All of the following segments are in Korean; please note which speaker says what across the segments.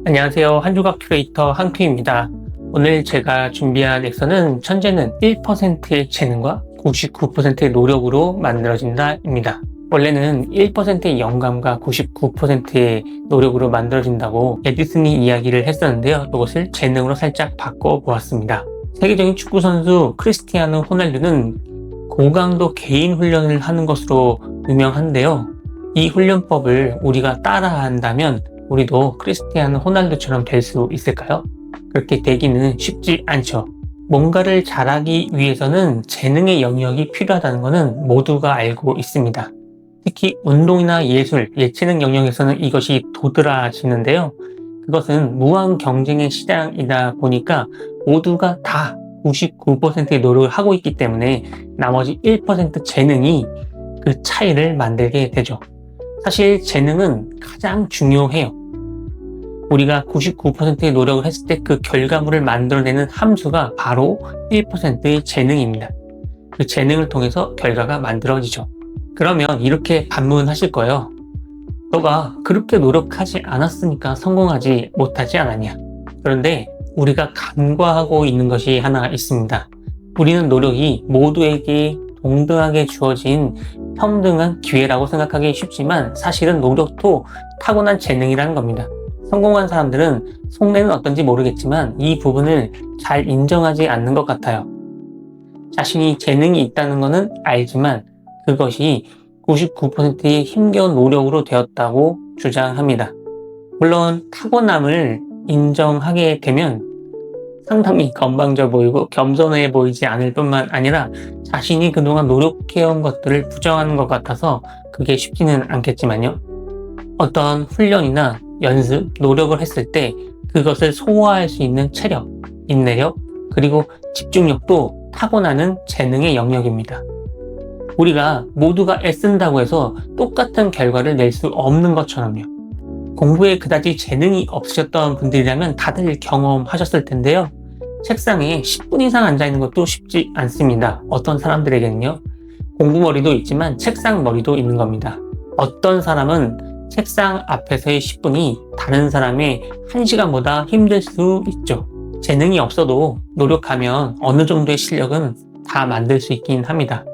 Speaker 1: 안녕하세요. 한조각 큐레이터 한큐입니다. 오늘 제가 준비한 렉서는 천재는 1%의 재능과 99%의 노력으로 만들어진다 입니다. 원래는 1%의 영감과 99%의 노력으로 만들어진다고 에디슨이 이야기를 했었는데요. 이것을 재능으로 살짝 바꿔보았습니다. 세계적인 축구선수 크리스티아노 호날두는 고강도 개인 훈련을 하는 것으로 유명한데요. 이 훈련법을 우리가 따라한다면 우리도 크리스티아노 호날두처럼 될 수 있을까요? 그렇게 되기는 쉽지 않죠. 뭔가를 잘하기 위해서는 재능의 영역이 필요하다는 것은 모두가 알고 있습니다. 특히 운동이나 예술, 예체능 영역에서는 이것이 도드라지는데요. 그것은 무한 경쟁의 시장이다 보니까 모두가 다 99%의 노력을 하고 있기 때문에 나머지 1% 재능이 그 차이를 만들게 되죠. 사실 재능은 가장 중요해요. 우리가 99%의 노력을 했을 때 그 결과물을 만들어내는 함수가 바로 1%의 재능입니다. 그 재능을 통해서 결과가 만들어지죠. 그러면 이렇게 반문하실 거예요. 너가 그렇게 노력하지 않았으니까 성공하지 못하지 않았냐? 그런데 우리가 간과하고 있는 것이 하나 있습니다. 우리는 노력이 모두에게 동등하게 주어진 평등한 기회라고 생각하기 쉽지만 사실은 노력도 타고난 재능이라는 겁니다. 성공한 사람들은 속내는 어떤지 모르겠지만 이 부분을 잘 인정하지 않는 것 같아요. 자신이 재능이 있다는 것은 알지만 그것이 99%의 힘겨운 노력으로 되었다고 주장합니다. 물론 타고남을 인정하게 되면 상당히 건방져 보이고 겸손해 보이지 않을 뿐만 아니라 자신이 그동안 노력해온 것들을 부정하는 것 같아서 그게 쉽지는 않겠지만요. 어떤 훈련이나 연습, 노력을 했을 때 그것을 소화할 수 있는 체력, 인내력, 그리고 집중력도 타고나는 재능의 영역입니다. 우리가 모두가 애쓴다고 해서 똑같은 결과를 낼 수 없는 것처럼요. 공부에 그다지 재능이 없으셨던 분들이라면 다들 경험하셨을 텐데요. 책상에 10분 이상 앉아있는 것도 쉽지 않습니다. 어떤 사람들에게는요. 공부머리도 있지만 책상머리도 있는 겁니다. 어떤 사람은 책상 앞에서의 10분이 다른 사람의 1시간보다 힘들 수 있죠. 재능이 없어도 노력하면 어느 정도의 실력은 다 만들 수 있긴 합니다.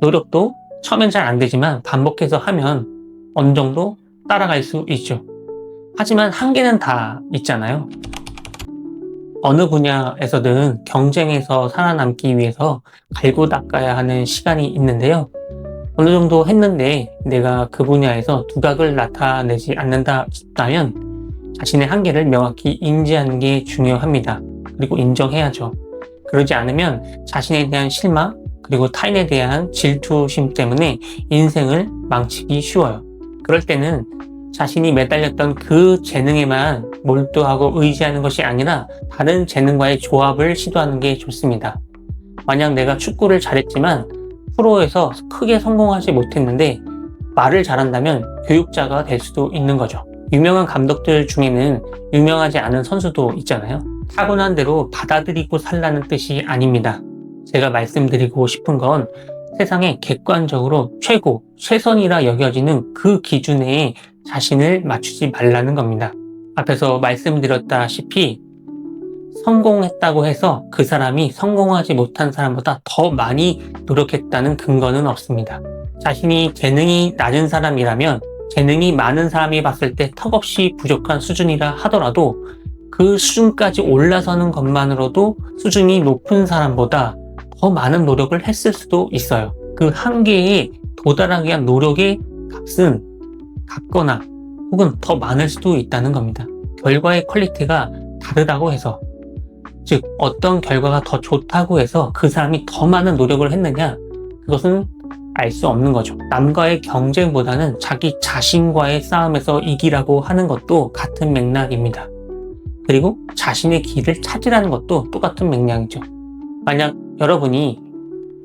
Speaker 1: 노력도 처음엔 잘 안 되지만 반복해서 하면 어느 정도 따라갈 수 있죠. 하지만 한계는 다 있잖아요. 어느 분야에서든 경쟁에서 살아남기 위해서 갈고 닦아야 하는 시간이 있는데요. 어느 정도 했는데 내가 그 분야에서 두각을 나타내지 않는다 싶다면 자신의 한계를 명확히 인지하는 게 중요합니다. 그리고 인정해야죠. 그러지 않으면 자신에 대한 실망 그리고 타인에 대한 질투심 때문에 인생을 망치기 쉬워요. 그럴 때는 자신이 매달렸던 그 재능에만 몰두하고 의지하는 것이 아니라 다른 재능과의 조합을 시도하는 게 좋습니다. 만약 내가 축구를 잘했지만 프로에서 크게 성공하지 못했는데 말을 잘한다면 교육자가 될 수도 있는 거죠. 유명한 감독들 중에는 유명하지 않은 선수도 있잖아요. 타고난 대로 받아들이고 살라는 뜻이 아닙니다. 제가 말씀드리고 싶은 건 세상에 객관적으로 최고, 최선이라 여겨지는 그 기준에 자신을 맞추지 말라는 겁니다. 앞에서 말씀드렸다시피 성공했다고 해서 그 사람이 성공하지 못한 사람보다 더 많이 노력했다는 근거는 없습니다. 자신이 재능이 낮은 사람이라면 재능이 많은 사람이 봤을 때 턱없이 부족한 수준이라 하더라도 그 수준까지 올라서는 것만으로도 수준이 높은 사람보다 더 많은 노력을 했을 수도 있어요. 그 한계에 도달하기 위한 노력의 값은 같거나 혹은 더 많을 수도 있다는 겁니다. 결과의 퀄리티가 다르다고 해서 즉 어떤 결과가 더 좋다고 해서 그 사람이 더 많은 노력을 했느냐 그것은 알 수 없는 거죠. 남과의 경쟁보다는 자기 자신과의 싸움에서 이기라고 하는 것도 같은 맥락입니다. 그리고 자신의 길을 찾으라는 것도 똑같은 맥락이죠. 만약 여러분이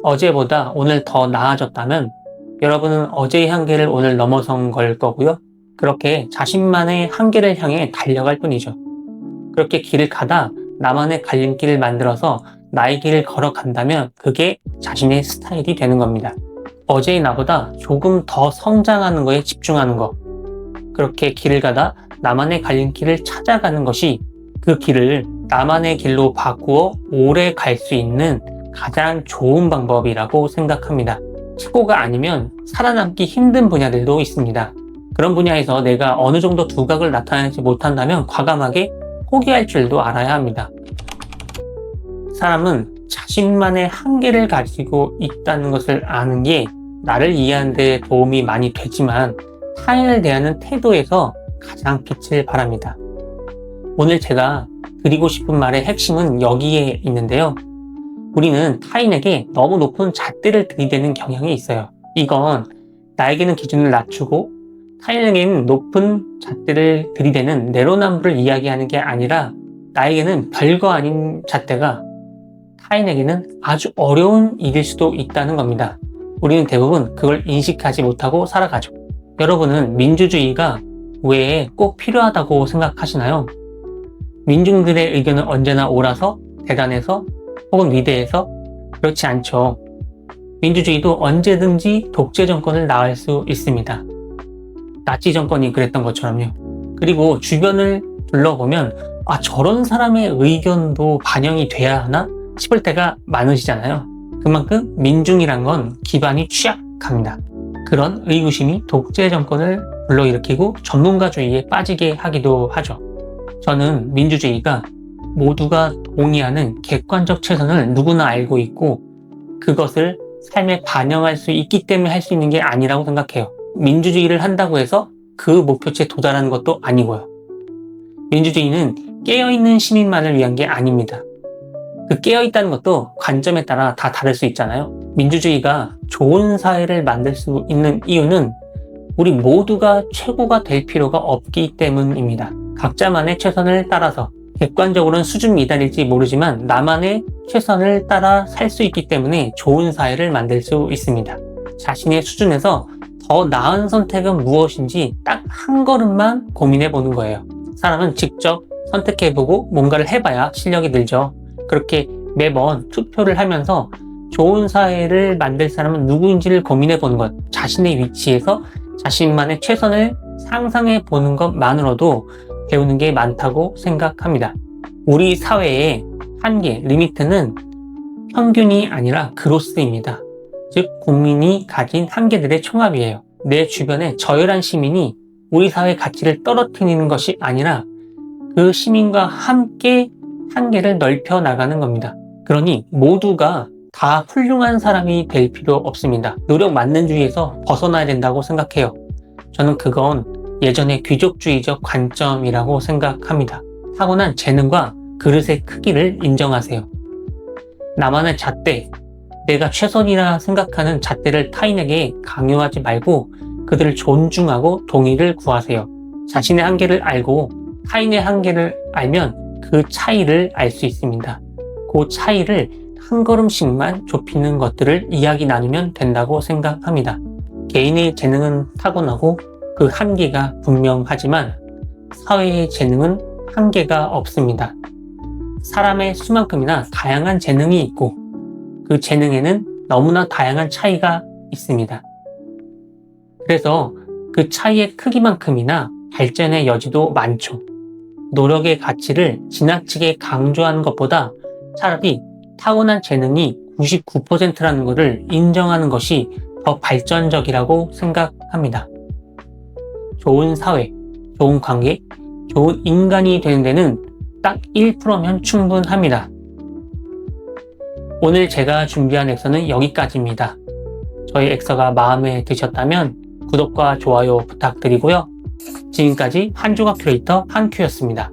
Speaker 1: 어제보다 오늘 더 나아졌다면 여러분은 어제의 한계를 오늘 넘어선 걸 거고요. 그렇게 자신만의 한계를 향해 달려갈 뿐이죠. 그렇게 길을 가다 나만의 갈림길을 만들어서 나의 길을 걸어간다면 그게 자신의 스타일이 되는 겁니다. 어제의 나보다 조금 더 성장하는 거에 집중하는 거. 그렇게 길을 가다 나만의 갈림길을 찾아가는 것이 그 길을 나만의 길로 바꾸어 오래 갈 수 있는 가장 좋은 방법이라고 생각합니다. 최고가 아니면 살아남기 힘든 분야들도 있습니다. 그런 분야에서 내가 어느 정도 두각을 나타내지 못한다면 과감하게 포기할 줄도 알아야 합니다. 사람은 자신만의 한계를 가지고 있다는 것을 아는 게 나를 이해하는 데 도움이 많이 되지만 타인을 대하는 태도에서 가장 빛을 발합니다. 오늘 제가 드리고 싶은 말의 핵심은 여기에 있는데요. 우리는 타인에게 너무 높은 잣대를 들이대는 경향이 있어요. 이건 나에게는 기준을 낮추고 타인에게는 높은 잣대를 들이대는 내로남불을 이야기하는 게 아니라 나에게는 별거 아닌 잣대가 타인에게는 아주 어려운 일일 수도 있다는 겁니다. 우리는 대부분 그걸 인식하지 못하고 살아가죠. 여러분은 민주주의가 왜 꼭 필요하다고 생각하시나요? 민중들의 의견은 언제나 옳아서, 대단해서, 혹은 위대해서? 그렇지 않죠. 민주주의도 언제든지 독재 정권을 낳을 수 있습니다. 나치 정권이 그랬던 것처럼요. 그리고 주변을 둘러보면 저런 사람의 의견도 반영이 돼야 하나 싶을 때가 많으시잖아요. 그만큼 민중이란 건 기반이 취약합니다. 그런 의구심이 독재 정권을 불러일으키고 전문가주의에 빠지게 하기도 하죠. 저는 민주주의가 모두가 동의하는 객관적 최선을 누구나 알고 있고 그것을 삶에 반영할 수 있기 때문에 할 수 있는 게 아니라고 생각해요. 민주주의를 한다고 해서 그 목표치에 도달하는 것도 아니고요. 민주주의는 깨어있는 시민만을 위한 게 아닙니다. 그 깨어있다는 것도 관점에 따라 다 다를 수 있잖아요. 민주주의가 좋은 사회를 만들 수 있는 이유는 우리 모두가 최고가 될 필요가 없기 때문입니다. 각자만의 최선을 따라서 객관적으로는 수준 미달일지 모르지만 나만의 최선을 따라 살 수 있기 때문에 좋은 사회를 만들 수 있습니다. 자신의 수준에서 더 나은 선택은 무엇인지 딱 한 걸음만 고민해 보는 거예요. 사람은 직접 선택해보고 뭔가를 해봐야 실력이 늘죠. 그렇게 매번 투표를 하면서 좋은 사회를 만들 사람은 누구인지를 고민해 보는 것, 자신의 위치에서 자신만의 최선을 상상해 보는 것만으로도 배우는 게 많다고 생각합니다. 우리 사회의 한계, 리미트는 평균이 아니라 그로스입니다. 즉, 국민이 가진 한계들의 총합이에요. 내 주변에 저열한 시민이 우리 사회 가치를 떨어뜨리는 것이 아니라 그 시민과 함께 한계를 넓혀 나가는 겁니다. 그러니 모두가 다 훌륭한 사람이 될 필요 없습니다. 노력 만능주의에서 벗어나야 된다고 생각해요. 저는 그건 예전의 귀족주의적 관점이라고 생각합니다. 타고난 재능과 그릇의 크기를 인정하세요. 나만의 잣대, 내가 최선이라 생각하는 잣대를 타인에게 강요하지 말고 그들을 존중하고 동의를 구하세요. 자신의 한계를 알고 타인의 한계를 알면 그 차이를 알 수 있습니다. 그 차이를 한 걸음씩만 좁히는 것들을 이야기 나누면 된다고 생각합니다. 개인의 재능은 타고나고 그 한계가 분명하지만 사회의 재능은 한계가 없습니다. 사람의 수만큼이나 다양한 재능이 있고 그 재능에는 너무나 다양한 차이가 있습니다. 그래서 그 차이의 크기만큼이나 발전의 여지도 많죠. 노력의 가치를 지나치게 강조하는 것보다 차라리 타고난 재능이 99%라는 것을 인정하는 것이 더 발전적이라고 생각합니다. 좋은 사회, 좋은 관계, 좋은 인간이 되는 데는 딱 1%면 충분합니다. 오늘 제가 준비한 엑서는 여기까지입니다. 저희 엑서가 마음에 드셨다면 구독과 좋아요 부탁드리고요. 지금까지 한조각 큐레이터 한큐였습니다.